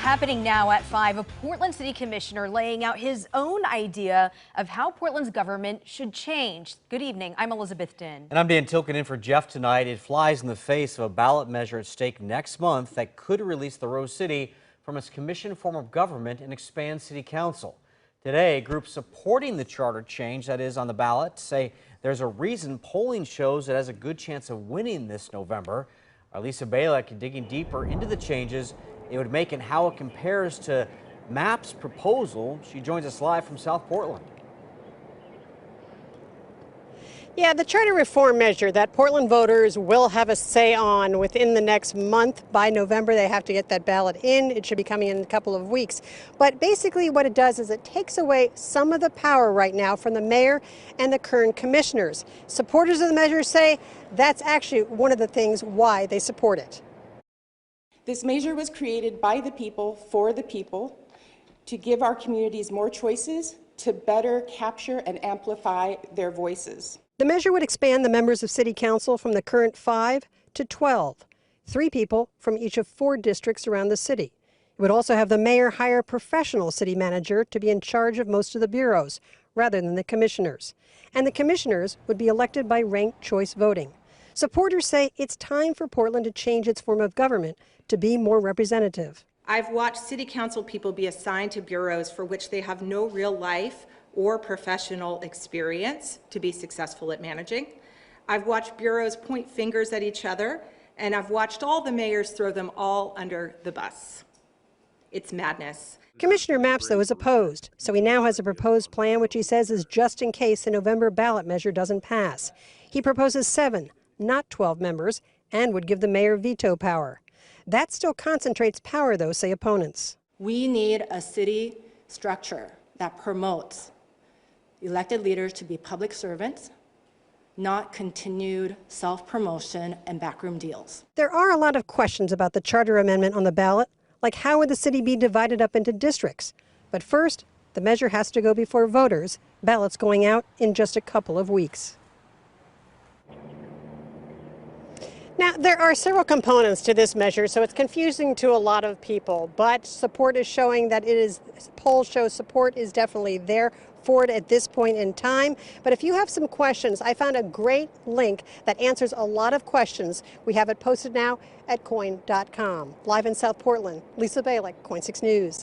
Happening now at 5, a Portland City Commissioner laying out his own idea of how Portland's government should change. Good evening, I'm Elizabeth Din. And I'm Dan Tilkin in for Jeff tonight. It flies in the face of a ballot measure at stake next month that could release the Rose City from its commissioned form of government and expand city council. Today, groups supporting the charter change that is on the ballot say there's a reason polling shows it has a good chance of winning this November. Our Lisa Balick digging deeper into the changes it would make and how it compares to MAP's proposal. She joins us live from South Portland. Yeah, the charter reform measure that Portland voters will have a say on within the next month. By November, they have to get that ballot in. It should be coming in a couple of weeks. But basically what it does is it takes away some of the power right now from the mayor and the current commissioners. Supporters of the measure say that's actually one of the things why they support it. This measure was created by the people, for the people, to give our communities more choices, to better capture and amplify their voices. The measure would expand the members of City Council from the current 5 to 12, 3 people from each of 4 districts around the city. It would also have the mayor hire a professional city manager to be in charge of most of the bureaus, rather than the commissioners. And the commissioners would be elected by ranked choice voting. Supporters say it's time for Portland to change its form of government to be more representative. I've watched city council people be assigned to bureaus for which they have no real life or professional experience to be successful at managing. I've watched bureaus point fingers at each other, and I've watched all the mayors throw them all under the bus. It's madness. Commissioner Mapps, though, is opposed, so he now has a proposed plan which he says is just in case the November ballot measure doesn't pass. He proposes 7, not 12 members, and would give the mayor veto power. That still concentrates power, though, say opponents. We need a city structure that promotes elected leaders to be public servants, not continued self-promotion and backroom deals. There are a lot of questions about the charter amendment on the ballot, like how would the city be divided up into districts? But first, the measure has to go before voters, ballots going out in just a couple of weeks. Now, there are several components to this measure, so it's confusing to a lot of people, but support is showing that polls show support is definitely there for it at this point in time. But if you have some questions, I found a great link that answers a lot of questions. We have it posted now at KOIN.com. Live in South Portland, Lisa Balick, KOIN 6 News.